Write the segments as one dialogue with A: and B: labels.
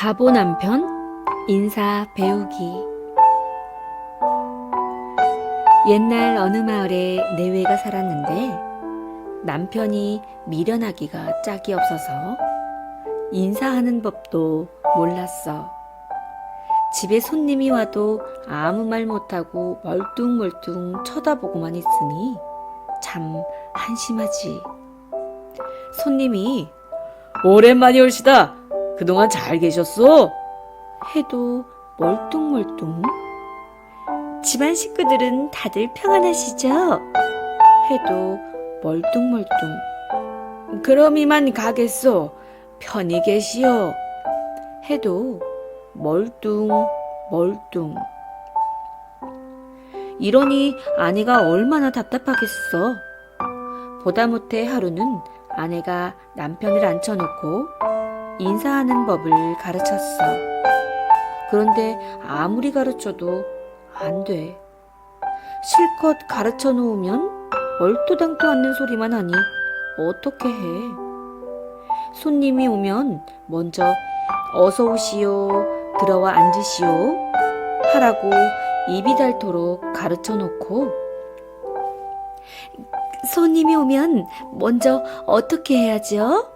A: 바보 남편 인사 배우기. 옛날 어느 마을에 내외가 살았는데 남편이 미련하기가 짝이 없어서 인사하는 법도 몰랐어. 집에 손님이 와도 아무 말 못하고 멀뚱멀뚱 쳐다보고만 있으니 참 한심하지. 손님이 오랜만에 올시다. 그동안 잘 계셨어? 해도 멀뚱멀뚱. 집안 식구들은 다들 평안하시죠? 해도 멀뚱멀뚱. 그럼 이만 가겠소. 편히 계시오. 해도 멀뚱멀뚱. 이러니 아내가 얼마나 답답하겠어. 보다 못해 하루는 아내가 남편을 앉혀놓고 인사하는 법을 가르쳤어. 그런데 아무리 가르쳐도 안 돼. 실컷 가르쳐 놓으면 얼토당토 않는 소리만 하니 어떻게 해. 손님이 오면 먼저 어서 오시오, 들어와 앉으시오 하라고 입이 닳도록 가르쳐 놓고, 손님이 오면 먼저 어떻게 해야죠?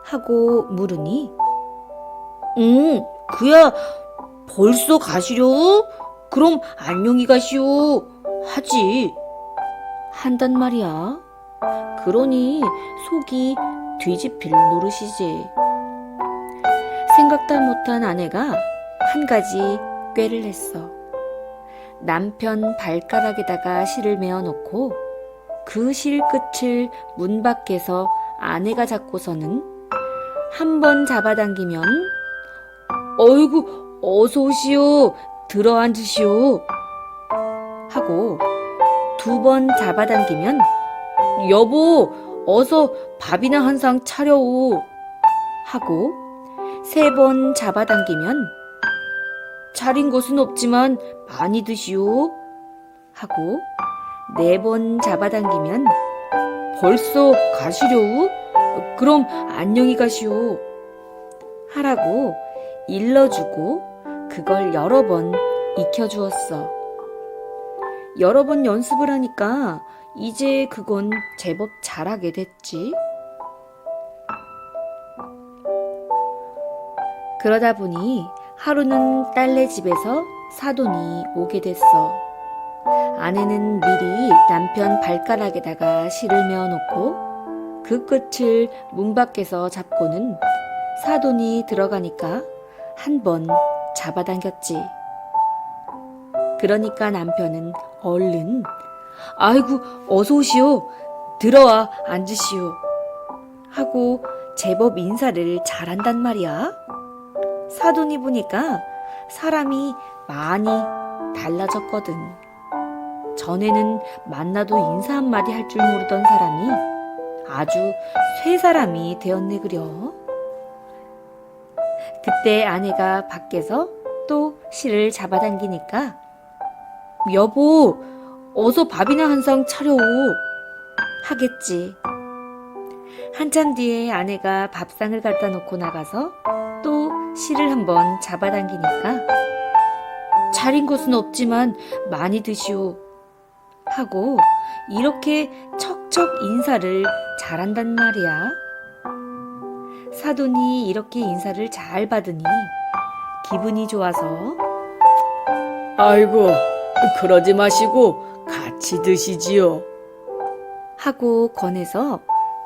A: 하고 물으니, 그야 벌써 가시려? 그럼 안녕히 가시오 하지. 한단 말이야. 그러니 속이 뒤집힐 노릇이지. 생각도 못한 아내가 한 가지 꾀를 냈어. 남편 발가락에다가 실을 메어놓고 그 실 끝을 문 밖에서 아내가 잡고서는 한 번 잡아당기면 어이구 어서 오시오, 들어 앉으시오 하고, 두 번 잡아당기면 여보 어서 밥이나 한 상 차려오 하고, 세 번 잡아당기면 차린 것은 없지만 많이 드시오 하고, 네 번 잡아당기면 벌써 가시려우? 그럼 안녕히 가시오 하라고 일러주고 그걸 여러 번 익혀주었어. 여러 번 연습을 하니까 이제 그건 제법 잘하게 됐지. 그러다 보니 하루는 딸네 집에서 사돈이 오게 됐어. 아내는 미리 남편 발가락에다가 실을 메어놓고 그 끝을 문 밖에서 잡고는 사돈이 들어가니까 한 번 잡아당겼지. 그러니까 남편은 얼른 아이고 어서 오시오, 들어와 앉으시오 하고 제법 인사를 잘한단 말이야. 사돈이 보니까 사람이 많이 달라졌거든. 전에는 만나도 인사 한마디 할 줄 모르던 사람이 아주 쇠 사람이 되었네 그려. 그때 아내가 밖에서 또 실을 잡아당기니까 여보 어서 밥이나 한 상 차려오 하겠지. 한참 뒤에 아내가 밥상을 갖다 놓고 나가서 또 실을 한번 잡아당기니까 차린 것은 없지만 많이 드시오 하고, 이렇게 척척 인사를 잘한단 말이야. 사돈이 이렇게 인사를 잘 받으니 기분이 좋아서 아이고 그러지 마시고 같이 드시지요 하고 권해서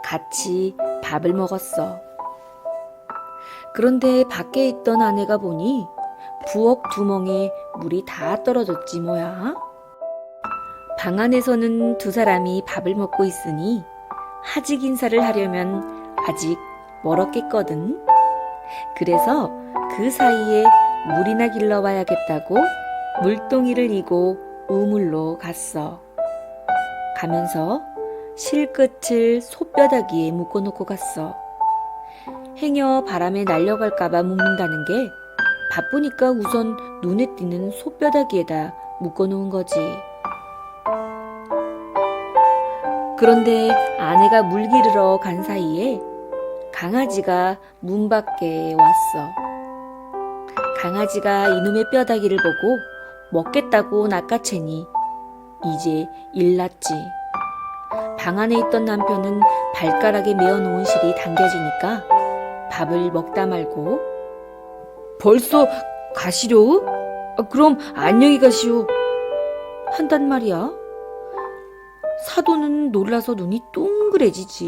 A: 같이 밥을 먹었어. 그런데 밖에 있던 아내가 보니 부엌 두멍에 물이 다 떨어졌지 뭐야. 방 안에서는 두 사람이 밥을 먹고 있으니 하직 인사를 하려면 아직 멀었겠거든. 그래서 그 사이에 물이나 길러 와야겠다고 물동이를 이고 우물로 갔어. 가면서 실끝을 솥뼈다귀에 묶어놓고 갔어. 행여 바람에 날려갈까봐 묶는다는 게 바쁘니까 우선 눈에 띄는 솥뼈다귀에다 묶어놓은 거지. 그런데 아내가 물 기르러 간 사이에 강아지가 문 밖에 왔어. 강아지가 이놈의 뼈다귀를 보고 먹겠다고 낚아채니 이제 일났지. 방 안에 있던 남편은 발가락에 메어놓은 실이 당겨지니까 밥을 먹다 말고 벌써 가시려? 그럼 안녕히 가시오. 한단 말이야. 사돈은 놀라서 눈이 동그래지지.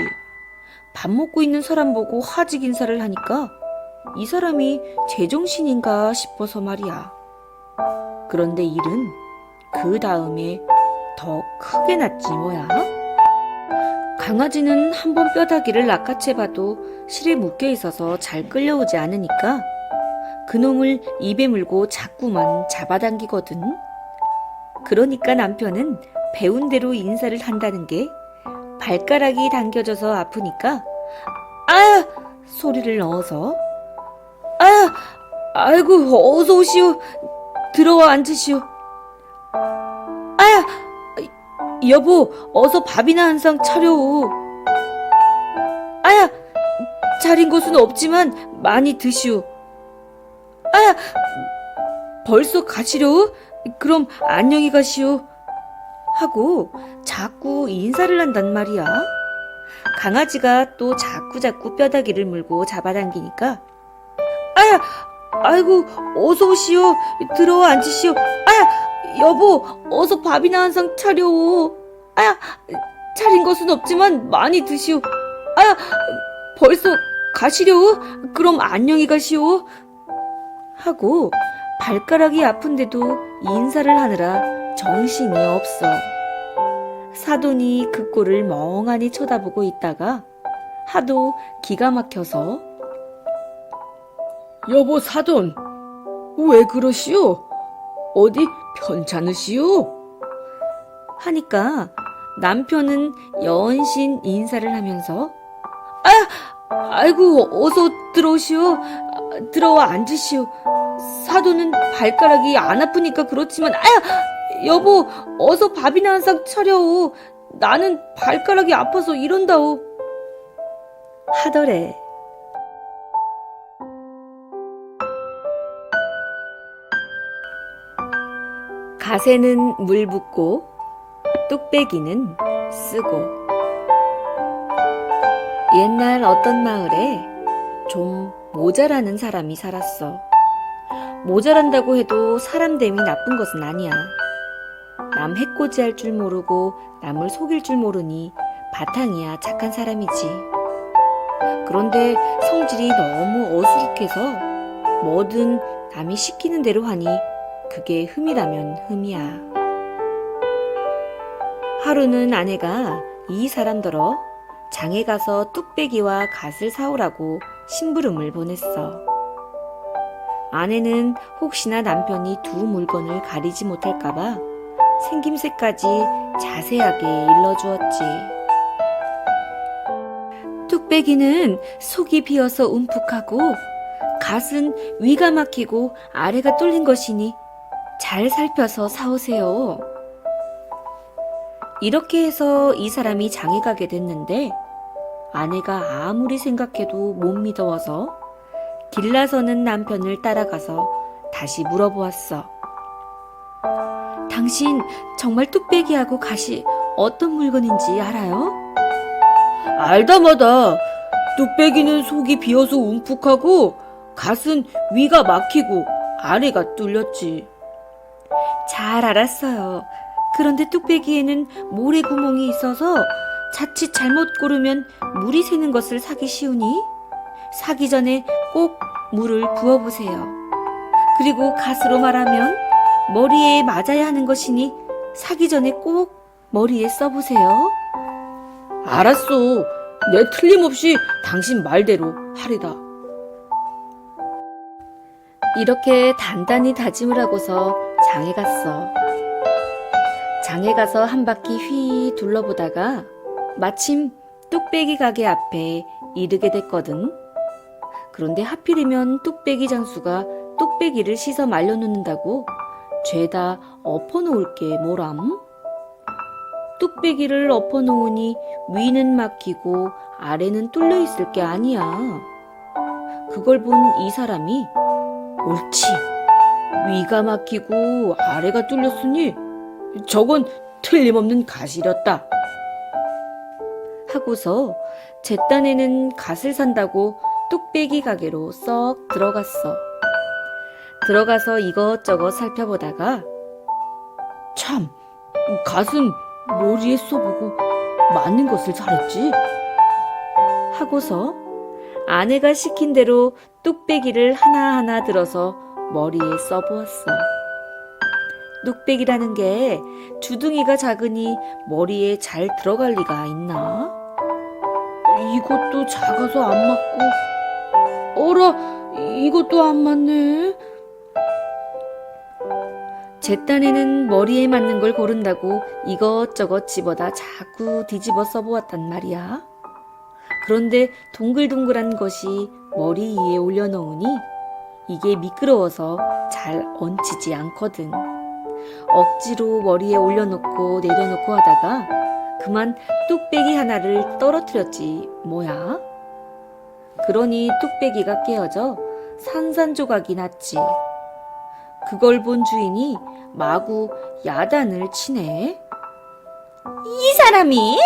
A: 밥 먹고 있는 사람 보고 하직 인사를 하니까 이 사람이 제정신인가 싶어서 말이야. 그런데 일은 그 다음에 더 크게 났지 뭐야. 강아지는 한 번 뼈다귀를 낚아채봐도 실에 묶여 있어서 잘 끌려오지 않으니까 그놈을 입에 물고 자꾸만 잡아당기거든. 그러니까 남편은 배운 대로 인사를 한다는 게 발가락이 당겨져서 아프니까 아야! 소리를 넣어서 아야! 아이고 어서 오시오. 들어와 앉으시오. 아야! 여보 어서 밥이나 한 상 차려오. 아야! 차린 것은 없지만 많이 드시오. 아야! 벌써 가시려? 그럼 안녕히 가시오. 하고 자꾸 인사를 한단 말이야. 강아지가 또 자꾸 뼈다귀를 물고 잡아당기니까 아야! 아이고 어서 오시오. 들어와 앉으시오. 아야! 여보 어서 밥이나 한 상 차려오. 아야! 차린 것은 없지만 많이 드시오. 아야! 벌써 가시려? 그럼 안녕히 가시오. 하고 발가락이 아픈데도 인사를 하느라 정신이 없어. 사돈이 그 꼴을 멍하니 쳐다보고 있다가 하도 기가 막혀서 여보 사돈, 왜 그러시오? 어디 편찮으시오? 하니까 남편은 연신 인사를 하면서 아이고 어서 들어오시오. 들어와 앉으시오. 사돈은 발가락이 안 아프니까 그렇지만 여보 어서 밥이나 한 상 차려오. 나는 발가락이 아파서 이런다오. 하더래. 갓에는 물 붓고 뚝배기는 쓰고. 옛날 어떤 마을에 좀 모자라는 사람이 살았어. 모자란다고 해도 사람 됨이 나쁜 것은 아니야. 남 해코지할 줄 모르고 남을 속일 줄 모르니 바탕이야 착한 사람이지. 그런데 성질이 너무 어수룩해서 뭐든 남이 시키는 대로 하니 그게 흠이라면 흠이야. 하루는 아내가 이 사람더러 장에 가서 뚝배기와 갓을 사오라고 심부름을 보냈어. 아내는 혹시나 남편이 두 물건을 가리지 못할까봐 생김새까지 자세하게 일러주었지. 뚝배기는 속이 비어서 움푹하고 갓은 위가 막히고 아래가 뚫린 것이니 잘 살펴서 사오세요. 이렇게 해서 이 사람이 장에 가게 됐는데 아내가 아무리 생각해도 못 믿어워서 길 나서는 남편을 따라가서 다시 물어보았어. 당신 정말 뚝배기하고 갓이 어떤 물건인지 알아요? 알다마다 뚝배기는 속이 비어서 움푹하고 갓은 위가 막히고 아래가 뚫렸지. 잘 알았어요. 그런데 뚝배기에는 모래 구멍이 있어서 자칫 잘못 고르면 물이 새는 것을 사기 쉬우니 사기 전에 꼭 물을 부어보세요. 그리고 갓으로 말하면 머리에 맞아야 하는 것이니 사기 전에 꼭 머리에 써보세요. 알았어. 내 틀림없이 당신 말대로 하리다. 이렇게 단단히 다짐을 하고서 장에 갔어. 장에 가서 한 바퀴 휘 둘러보다가 마침 뚝배기 가게 앞에 이르게 됐거든. 그런데 하필이면 뚝배기 장수가 뚝배기를 씻어 말려놓는다고 죄다 엎어놓을 게 뭐람? 뚝배기를 엎어놓으니 위는 막히고 아래는 뚫려 있을 게 아니야. 그걸 본 이 사람이 옳지. 위가 막히고 아래가 뚫렸으니 저건 틀림없는 갓이렸다. 하고서 제 딴에는 갓을 산다고 뚝배기 가게로 썩 들어갔어. 들어가서 이것저것 살펴보다가 참, 갓은 머리에 써보고 맞는 것을 잘했지. 하고서 아내가 시킨 대로 뚝배기를 하나하나 들어서 머리에 써보았어. 뚝배기라는 게 주둥이가 작으니 머리에 잘 들어갈 리가 있나? 이것도 작아서 안 맞고, 어라, 이것도 안 맞네. 제 딴에는 머리에 맞는 걸 고른다고 이것저것 집어다 자꾸 뒤집어 써보았단 말이야. 그런데 동글동글한 것이 머리 위에 올려놓으니 이게 미끄러워서 잘 얹히지 않거든. 억지로 머리에 올려놓고 내려놓고 하다가 그만 뚝배기 하나를 떨어뜨렸지 뭐야. 그러니 뚝배기가 깨어져 산산조각이 났지. 그걸 본 주인이 마구 야단을 치네. 이 사람이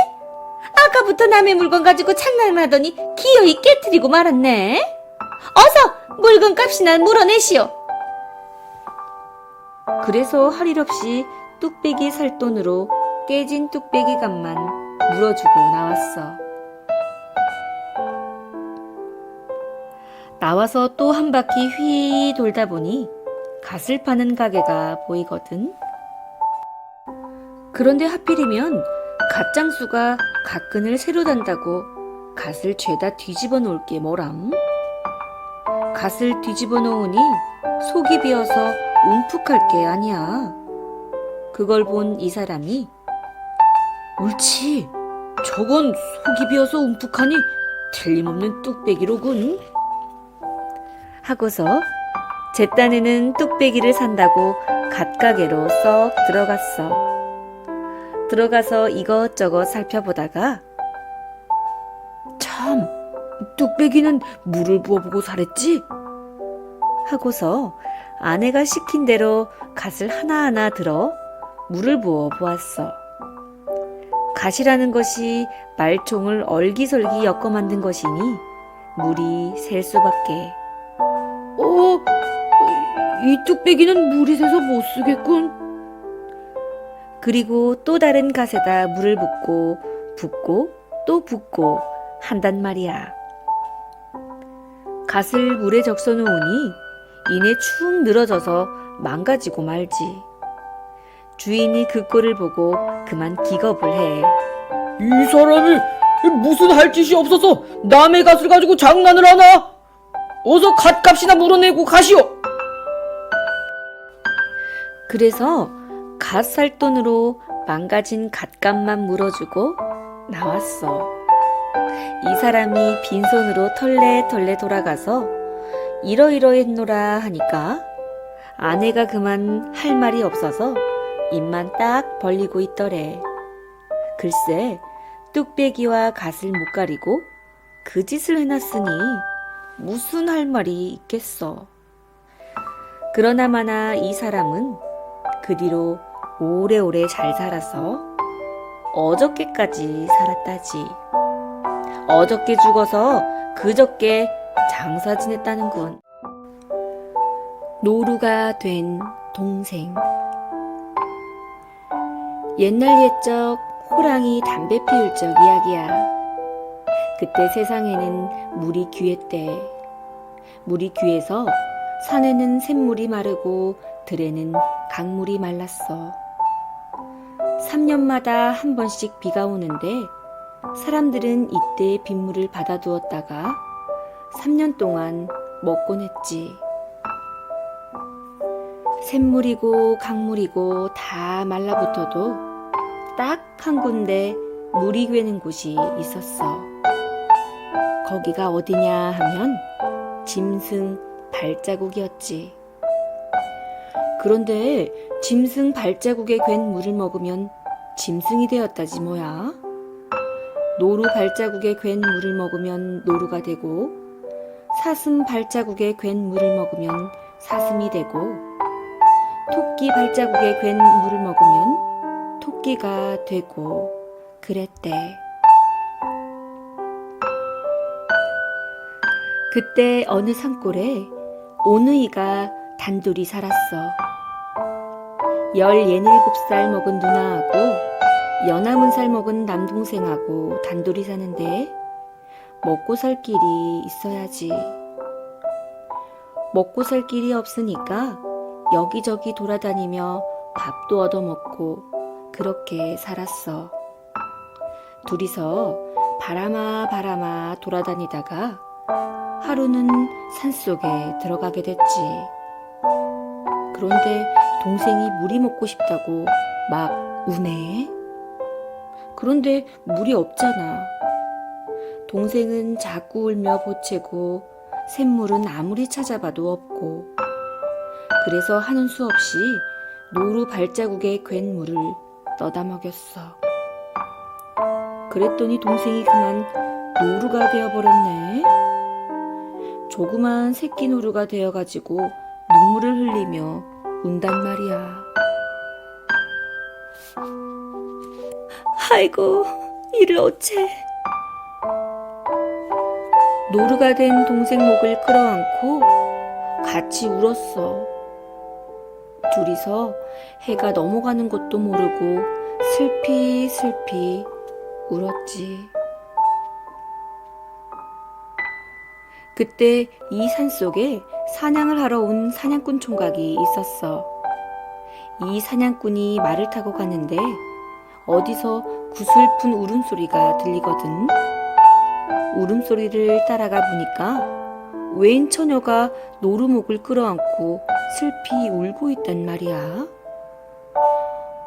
A: 아까부터 남의 물건 가지고 장난하더니 기어이 깨트리고 말았네. 어서 물건 값이나 물어내시오. 그래서 할 일 없이 뚝배기 살 돈으로 깨진 뚝배기 값만 물어주고 나왔어. 나와서 또 한 바퀴 휘 돌다 보니 갓을 파는 가게가 보이거든. 그런데 하필이면 갓장수가 갓끈을 새로 단다고 갓을 죄다 뒤집어 놓을 게 뭐람? 갓을 뒤집어 놓으니 속이 비어서 움푹할 게 아니야. 그걸 본 이 사람이 옳지, 저건 속이 비어서 움푹하니 틀림없는 뚝배기로군. 하고서 제 딴에는 뚝배기를 산다고 갓가게로 썩 들어갔어. 들어가서 이것저것 살펴보다가 참, 뚝배기는 물을 부어보고 살았지? 하고서 아내가 시킨 대로 갓을 하나하나 들어 물을 부어 보았어. 갓이라는 것이 말총을 얼기설기 엮어 만든 것이니 물이 셀 수밖에. 이 뚝배기는 물이 새서 못 쓰겠군. 그리고 또 다른 갓에다 물을 붓고 붓고 또 붓고 한단 말이야. 갓을 물에 적셔 놓으니 이내 축 늘어져서 망가지고 말지. 주인이 그 꼴을 보고 그만 기겁을 해.
B: 이 사람이 무슨 할 짓이 없어서 남의 갓을 가지고 장난을 하나? 어서 갓값이나 물어내고 가시오.
A: 그래서 갓 살 돈으로 망가진 갓값만 물어주고 나왔어. 이 사람이 빈손으로 털레털레 돌아가서 이러이러했노라 하니까 아내가 그만 할 말이 없어서 입만 딱 벌리고 있더래. 글쎄, 뚝배기와 갓을 못 가리고 그 짓을 해놨으니 무슨 할 말이 있겠어. 그러나 마나 이 사람은 그 뒤로 오래오래 잘 살아서 어저께까지 살았다지. 어저께 죽어서 그저께 장사 지냈다는군. 노루가 된 동생. 옛날 옛적 호랑이 담배 피울 적 이야기야. 그때 세상에는 물이 귀했대. 물이 귀해서 산에는 샘물이 마르고 들에는 강물이 말랐어. 3년마다 한 번씩 비가 오는데 사람들은 이때 빗물을 받아두었다가 3년 동안 먹곤 했지. 샘물이고 강물이고 다 말라붙어도 딱 한 군데 물이 괴는 곳이 있었어. 거기가 어디냐 하면 짐승 발자국이었지. 그런데 짐승 발자국에 괜 물을 먹으면 짐승이 되었다지 뭐야. 노루 발자국에 괜 물을 먹으면 노루가 되고 사슴 발자국에 괜 물을 먹으면 사슴이 되고 토끼 발자국에 괜 물을 먹으면 토끼가 되고 그랬대. 그때 어느 산골에 오누이가 단둘이 살았어. 17살 먹은 누나하고 11살 먹은 남동생하고 단둘이 사는데 먹고 살 길이 있어야지. 먹고 살 길이 없으니까 여기저기 돌아다니며 밥도 얻어먹고 그렇게 살았어. 둘이서 바라마 돌아다니다가 하루는 산속에 들어가게 됐지. 그런데 동생이 물이 먹고 싶다고 막 우네. 그런데 물이 없잖아. 동생은 자꾸 울며 보채고 샘물은 아무리 찾아봐도 없고, 그래서 하는 수 없이 노루 발자국에 괜 물을 떠다 먹였어. 그랬더니 동생이 그만 노루가 되어버렸네. 조그만 새끼 노루가 되어가지고 눈물을 흘리며 운단 말이야. 아이고, 이를 어째. 노루가 된 동생 목을 끌어안고 같이 울었어. 둘이서 해가 넘어가는 것도 모르고 슬피 울었지. 그때 이 산속에 사냥을 하러 온 사냥꾼 총각이 있었어. 이 사냥꾼이 말을 타고 가는데 어디서 구슬픈 울음소리가 들리거든. 울음소리를 따라가 보니까 외인 처녀가 노루목을 끌어안고 슬피 울고 있단 말이야.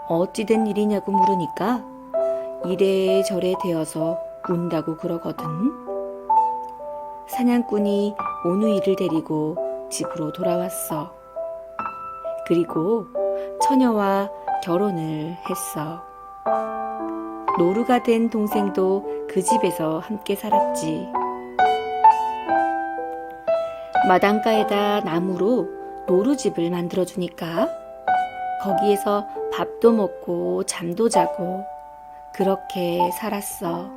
A: 어찌 된 일이냐고 물으니까 이래저래 되어서 운다고 그러거든. 사냥꾼이 오누이를 데리고 집으로 돌아왔어. 그리고 처녀와 결혼을 했어. 노루가 된 동생도 그 집에서 함께 살았지. 마당가에다 나무로 노루집을 만들어주니까 거기에서 밥도 먹고 잠도 자고 그렇게 살았어.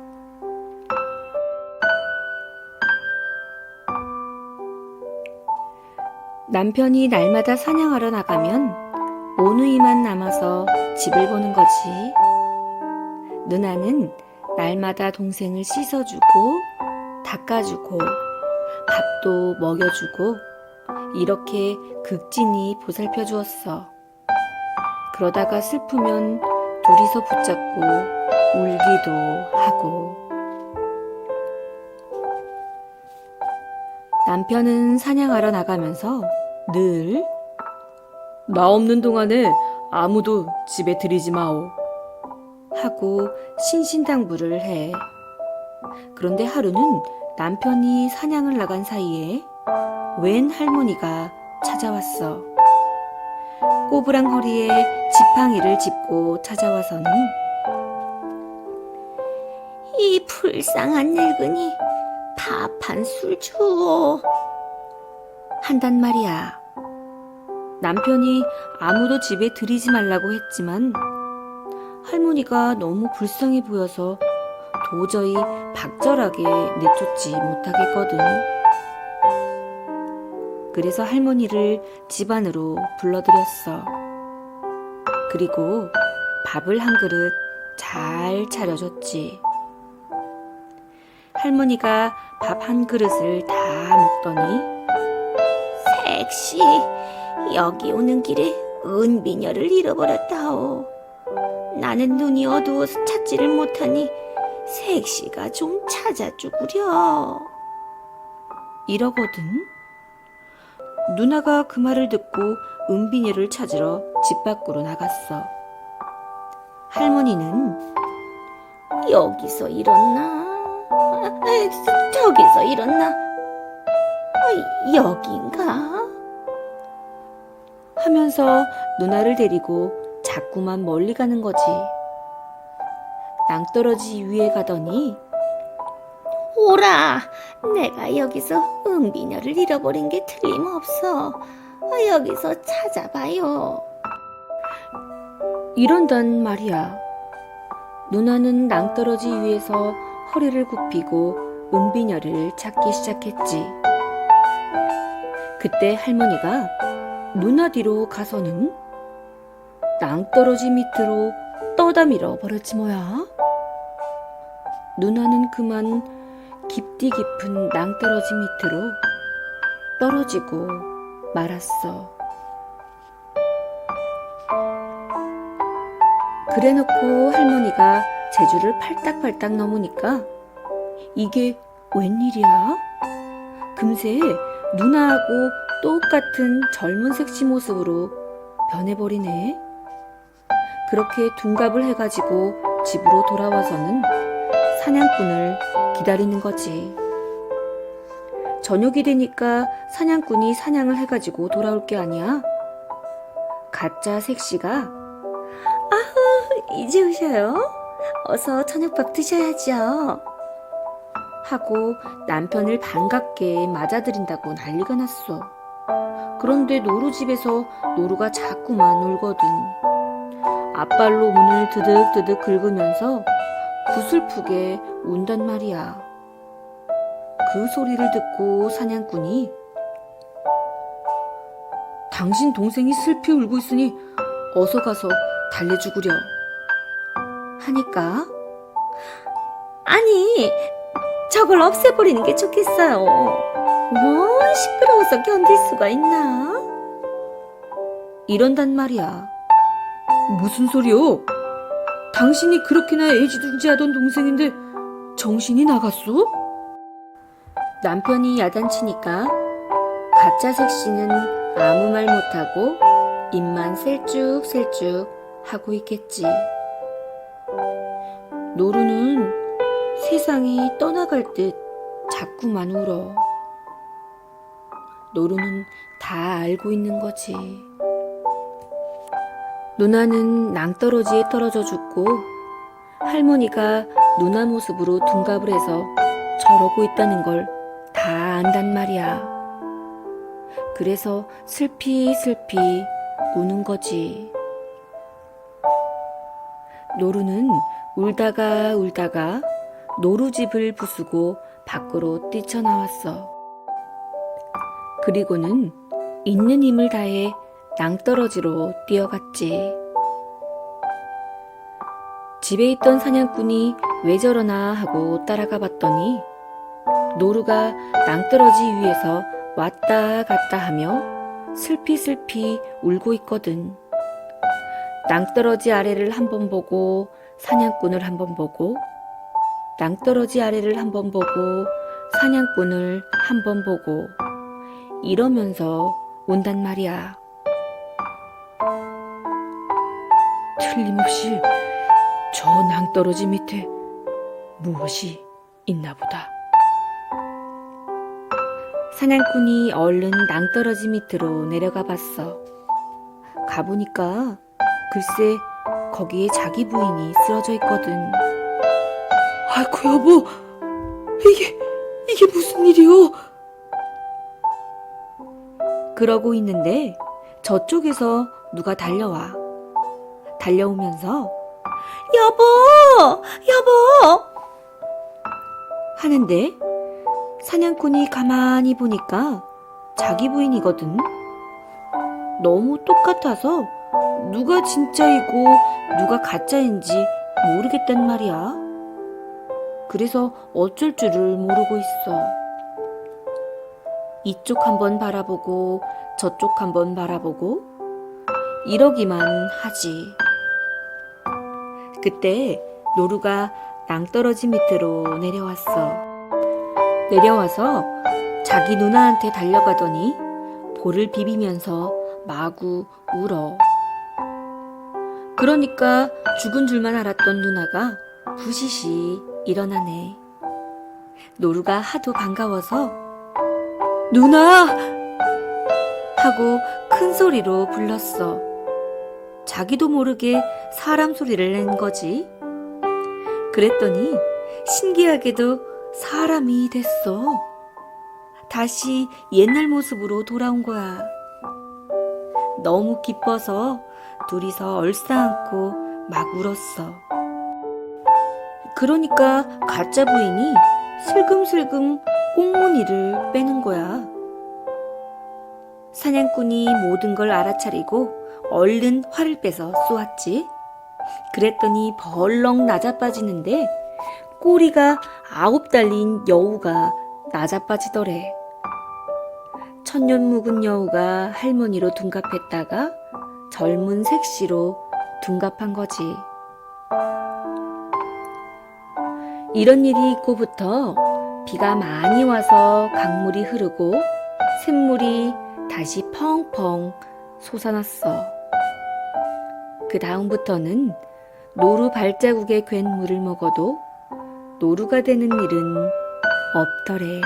A: 남편이 날마다 사냥하러 나가면 오누이만 남아서 집을 보는 거지. 누나는 날마다 동생을 씻어주고 닦아주고 밥도 먹여주고 이렇게 극진히 보살펴 주었어. 그러다가 슬프면 둘이서 붙잡고 울기도 하고. 남편은 사냥하러 나가면서 늘 나 없는 동안에 아무도 집에 들이지 마오 하고 신신당부를 해. 그런데 하루는 남편이 사냥을 나간 사이에 웬 할머니가 찾아왔어. 꼬부랑 허리에 지팡이를 짚고 찾아와서는 이 불쌍한 늙은이 밥 한 술 주오 한단 말이야. 남편이 아무도 집에 들이지 말라고 했지만 할머니가 너무 불쌍해 보여서 도저히 박절하게 내쫓지 못하겠거든. 그래서 할머니를 집 안으로 불러들였어. 그리고 밥을 한 그릇 잘 차려줬지. 할머니가 밥 한 그릇을 다 먹더니 색시 여기 오는 길에 은비녀를 잃어버렸다오. 나는 눈이 어두워서 찾지를 못하니 색시가 좀 찾아주구려 이러거든. 누나가 그 말을 듣고 은비녀를 찾으러 집 밖으로 나갔어. 할머니는 여기서 잃었나? 저기서 잃었나? 여긴가? 하면서 누나를 데리고 자꾸만 멀리 가는 거지. 낭떠러지 위에 가더니 오라, 내가 여기서 은비녀를 잃어버린 게 틀림없어. 여기서 찾아봐요. 이런단 말이야. 누나는 낭떠러지 위에서 허리를 굽히고 은비녀를 찾기 시작했지. 그때 할머니가 누나 뒤로 가서는 낭떠러지 밑으로 떠다 밀어 버렸지 뭐야. 누나는 그만 깊디 깊은 낭떠러지 밑으로 떨어지고 말았어. 그래놓고 할머니가 제주를 팔딱팔딱 넘으니까 이게 웬일이야? 금세 누나하고 똑같은 젊은 섹시 모습으로 변해버리네. 그렇게 둔갑을 해가지고 집으로 돌아와서는 사냥꾼을 기다리는 거지. 저녁이 되니까 사냥꾼이 사냥을 해가지고 돌아올 게 아니야. 가짜 섹시가 아후 이제 오셔요? 어서 저녁밥 드셔야죠. 하고 남편을 반갑게 맞아들인다고 난리가 났어. 그런데 노루 집에서 노루가 자꾸만 울거든. 앞발로 문을 드득드득 긁으면서 구슬프게 운단 말이야. 그 소리를 듣고 사냥꾼이 당신 동생이 슬피 울고 있으니 어서 가서 달래주구려 하니까 아니 저걸 없애버리는 게 좋겠어요. 뭐 시끄러워서 견딜 수가 있나? 이런단 말이야. 무슨 소리요? 당신이 그렇게나 애지중지하던 동생인데 정신이 나갔어? 남편이 야단치니까 가짜 섹시는 아무 말 못하고 입만 셀쭉셀쭉 하고 있겠지. 노루는 세상이 떠나갈 듯 자꾸만 울어. 노루는 다 알고 있는 거지. 누나는 낭떠러지에 떨어져 죽고 할머니가 누나 모습으로 둔갑을 해서 저러고 있다는 걸 다 안단 말이야. 그래서 슬피 우는 거지. 노루는 울다가 노루집을 부수고 밖으로 뛰쳐나왔어. 그리고는 있는 힘을 다해 낭떠러지로 뛰어갔지. 집에 있던 사냥꾼이 왜 저러나 하고 따라가 봤더니 노루가 낭떠러지 위에서 왔다 갔다 하며 슬피 울고 있거든. 낭떠러지 아래를 한번 보고 사냥꾼을 한번 보고 낭떠러지 아래를 한번 보고 사냥꾼을 한번 보고 이러면서 온단 말이야. 틀림없이 저 낭떠러지 밑에 무엇이 있나 보다. 사냥꾼이 얼른 낭떠러지 밑으로 내려가 봤어. 가보니까 글쎄 거기에 자기 부인이 쓰러져 있거든. 아이고 여보, 이게 무슨 일이요? 그러고 있는데 저쪽에서 누가 달려오면서 여보 하는데 사냥꾼이 가만히 보니까 자기 부인이거든. 너무 똑같아서 누가 진짜이고 누가 가짜인지 모르겠단 말이야. 그래서 어쩔 줄을 모르고 있어. 이쪽 한번 바라보고 저쪽 한번 바라보고 이러기만 하지. 그때 노루가 낭떠러지 밑으로 내려와서 자기 누나한테 달려가더니 볼을 비비면서 마구 울어. 그러니까 죽은 줄만 알았던 누나가 부시시 일어나네. 노루가 하도 반가워서 누나! 하고 큰 소리로 불렀어. 자기도 모르게 사람 소리를 낸 거지. 그랬더니 신기하게도 사람이 됐어. 다시 옛날 모습으로 돌아온 거야. 너무 기뻐서 둘이서 얼싸안고 막 울었어. 그러니까 가짜 부인이 슬금슬금 꽁무니를 빼는 거야. 사냥꾼이 모든 걸 알아차리고 얼른 활을 빼서 쏘았지. 그랬더니 벌렁 나자빠지는데 꼬리가 9 달린 여우가 나자빠지더래. 천년 묵은 여우가 할머니로 둔갑했다가 젊은 색시로 둔갑한 거지. 이런 일이 있고부터 비가 많이 와서 강물이 흐르고 샘물이 다시 펑펑 솟아났어. 그 다음부터는 노루 발자국에 괜 물을 먹어도 노루가 되는 일은 없더래.